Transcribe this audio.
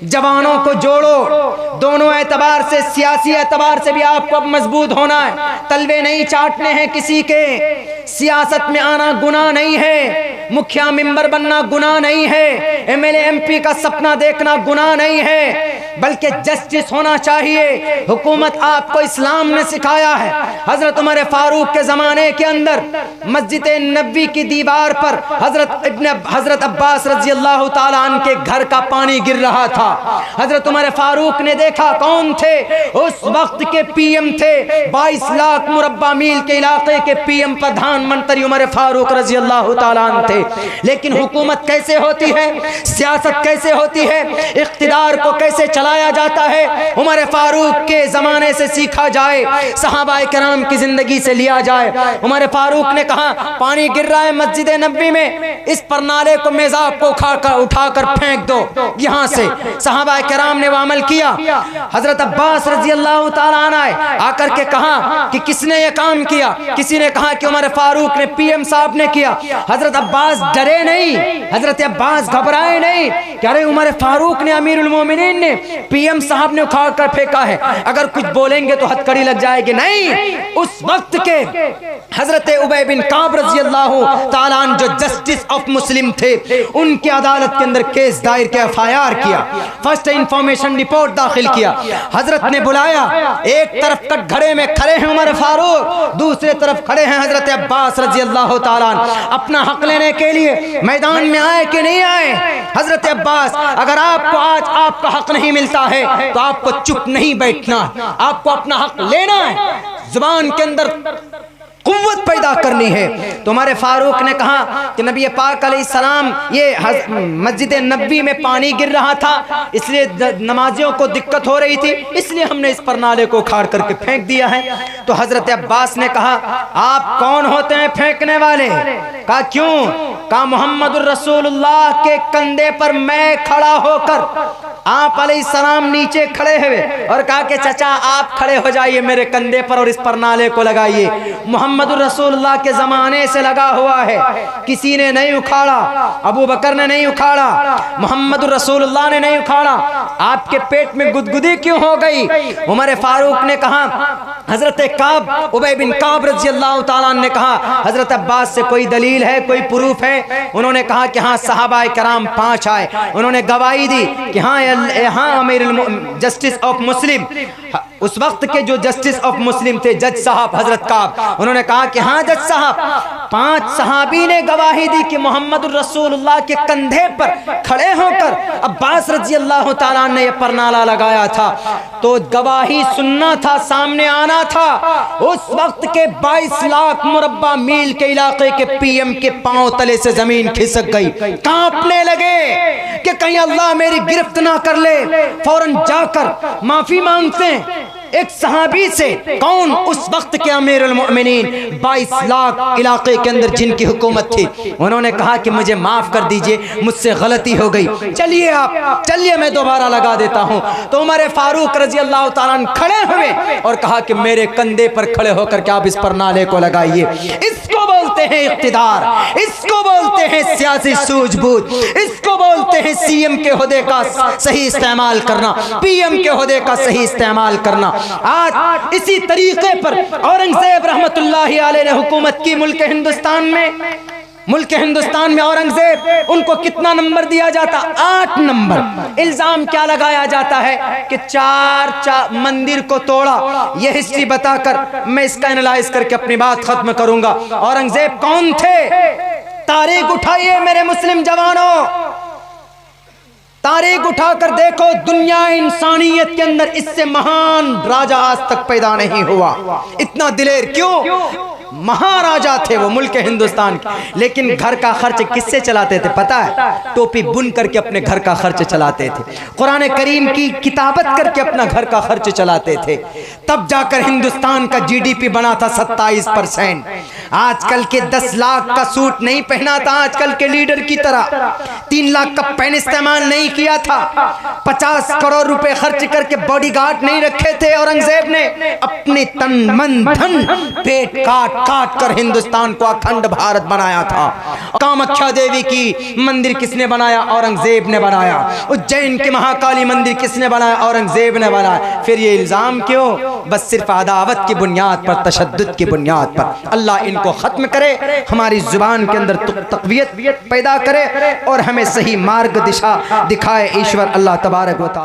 जवानों को जोड़ो, दोनों एतबार से, सियासी एतबार से भी आपको अब मजबूत होना है। तलवे नहीं चाटने हैं किसी के, सियासत में आना गुनाह नहीं है, मुखिया मिंबर बनना गुनाह नहीं है, एमएलए एमपी का सपना देखना गुनाह नहीं है, बल्कि जस्टिस होना चाहिए। हुकूमत आपको इस्लाम ने सिखाया है। हजरत उमर फारूक के ज़माने के अंदर मस्जिद नबी की दीवार पर हजरत अब्बास रज़ी अल्लाह ताला अन्हु के घर का पानी गिर रहा था। हजरत उमर फारूक ने देखा, कौन थे उस वक्त के पीएम थे, 22 लाख मुरब्बा मील के इलाके के पीएम प्रधानमंत्री उमर फारूक रज़ी अल्लाह ताला अन्हु थे। लेकिन हुकूमत कैसे होती है, सियासत कैसे होती है, इख्तिदार को कैसे चलाया जाता है, उमर फारूक के ज़माने से सीखा जाए, सहाबाए किराम की ज़िंदगी से लिया जाए। उमर फारूक ने कहा, पानी गिर रहा है मस्जिद नबी में, इस परनाले को, मेज़ाब को उठाकर फेंक दो यहाँ से। सहाबाए किराम ने वो अमल किया। हजरत अब्बास रज़ी अल्लाह ताला अन्हु आकर के कहा कि किसने ये काम किया? किसी ने कहा कि उमर फारूक ने, पीएम साहब ने किया। हजरत अब्बास डरे नहीं, हजरत अब्बास घबराए नहीं कि अरे उमर फारूक ने, अमीरुल मोमिनीन ने, पीएम साहब ने उखाड़ कर फेंका है, अगर कुछ बोलेंगे तो हथकड़ी लग जाएगी। नहीं, उस वक्त के हजरत उबय बिन काब रज़ी अल्लाह ताला अन्हु जो जस्टिस ऑफ मुस्लिम थे, उनकी अदालत के अंदर केस दायर किया, एफआईआर किया, फर्स्ट इंफॉर्मेशन रिपोर्ट दाखिल किया। हजरत ने बुलाया, एक तरफ कटघरे में खड़े हैं उमर फारूक, दूसरे तरफ खड़े हैं हजरत अब्बास रज़ी अल्लाह ताला अन्हु। अपना हक लेने के लिए मैदान में आए कि नहीं आए? हजरत अब्बास, अगर आपको आज आपका हक नहीं मिलता है तो आपको चुप नहीं बैठना, आपको अपना हक लेना है, जुबान के अंदर कुव्वत पैदा करनी है। तो हमारे फारूक ने कहा कि नबी पाक अलैहिस्सलाम, ये मस्जिद नबी में पानी गिर रहा था, इसलिए नमाजियों को दिक्कत हो रही थी, इसलिए हमने इस परनाले को उखाड़ करके फेंक दिया है। तो हजरत अब्बास ने कहा, आप कौन होते हैं फेंकने वाले? कहा क्यों? कहा मोहम्मदुर रसूलुल्लाह के कंधे पर मैं खड़ा होकर, आप अलैहिस्सलाम नीचे खड़े हुए और कहा कि चाचा आप खड़े हो जाइए मेरे कंधे पर और इस परनाले को लगाइए। मोहम्मदुर रसूलुल्लाह के ज़माने से लगा हुआ है, किसी ने नहीं उखाड़ा, अबू बकर ने नहीं उखाड़ा, मोहम्मदुर रसूलुल्लाह ने नहीं उखाड़ा। आपके पेट में गुदगुदी क्यों हो गई? उमर फारूक ने कहा, हजरत काब, उबय बिन काब रज़ी अल्लाह ताला अन्हु ने कहा, हजरत अब्बास से कोई दलील है, कोई प्रूफ है? उन्होंने कहा कि हाँ, सहाबाए किराम 5 आए, उन्होंने गवाही दी कि हाँ अमीरुल जस्टिस ऑफ मुस्लिम, उस वक्त के जो जस्टिस ऑफ मुस्लिम थे जज साहब हजरत काब, उन्होंने कहा कि हाँ जज साहब, 5 सहाबी ने गवाही दी कि मोहम्मद रसूलुल्लाह के कंधे पर खड़े होकर अब्बास रज़ी अल्लाह ताला ने यह परनाला लगाया था। तो गवाही सुनना था, सामने आना था। उस वक्त के 22 लाख मुरब्बा मील के इलाके के पीएम के पांव तले से जमीन खिसक गई, कांपने लगे कि कहीं अल्लाह मेरी गिरफ्त ना कर ले। फौरन जाकर माफी मांगते एक सहाबी से, कौन? उस वक्त के अमीरुल मोमिनीन, 22 लाख इलाके के अंदर जिनकी हुकूमत थी। उन्होंने कहा कि मुझे माफ कर दीजिए, मुझसे गलती हो गई, चलिए आप चलिए, मैं दोबारा लगा देता हूं। तो उमर फारूक रजी अल्लाह ताला अन्हु खड़े हुए और कहा कि मेरे कंधे पर खड़े होकर के आप इस परनाले को लगाइए। इसको बोलते हैं इख्तिदार, इसको बोलते हैं सियासी सूझबूझ, इसको बोलते हैं सीएम के ओहदे का सही इस्तेमाल करना, पीएम के ओहदे का सही इस्तेमाल करना। आज इसी तरीके पर औरंगजेब रहमतुल्लाहि अलैहि ने हुकूमत की मुल्क हिंदुस्तान में औरंगजेब, उनको कितना नंबर दिया जाता? 8 नंबर। इल्जाम क्या लगाया जाता है कि 4 मंदिर को तोड़ा। यह हिस्ट्री बताकर मैं इसका एनालाइज करके अपनी बात खत्म करूंगा। औरंगजेब कौन थे? तारीख उठाइए मेरे मुस्लिम जवानों, तारीख उठाकर देखो, दुनिया इंसानियत के अंदर इससे महान राजा आज तक पैदा नहीं हुआ। इतना दिलेर क्यों? महाराजा थे वो मुल्क हिंदुस्तान के, लेकिन घर का खर्च किससे चलाते थे पता है? टोपी बुन करके अपने घर का खर्च चलाते थे, कुरान करीम की किताबत करके अपना घर का खर्च चलाते थे। तब जाकर हिंदुस्तान का जीडीपी बना था 27%। आजकल के 10 लाख का सूट नहीं पहना था आजकल के लीडर की तरह, 3 लाख का पेन इस्तेमाल नहीं किया था, 50 करोड़ रुपए खर्च करके बॉडीगार्ड नहीं रखे थे। औरंगजेब ने अपने तन मन धन पेट काट کاٹ کر ہندوستان کو اکھنڈ بھارت بنایا تھا. کامکھیا دیوی کی مندر کس نے بنایا؟ اورنگزیب نے بنایا. اجین کے مہاکالی مندر کس نے بنایا؟ اورنگزیب نے بنایا. پھر یہ الزام کیوں؟ بس صرف عداوت کی بنیاد پر، تشدد کی بنیاد پر. اللہ ان کو ختم کرے، ہماری زبان کے اندر تقویت پیدا کرے اور ہمیں صحیح مارگ دشا دکھائے. ایشور اللہ تبارک و تعالی.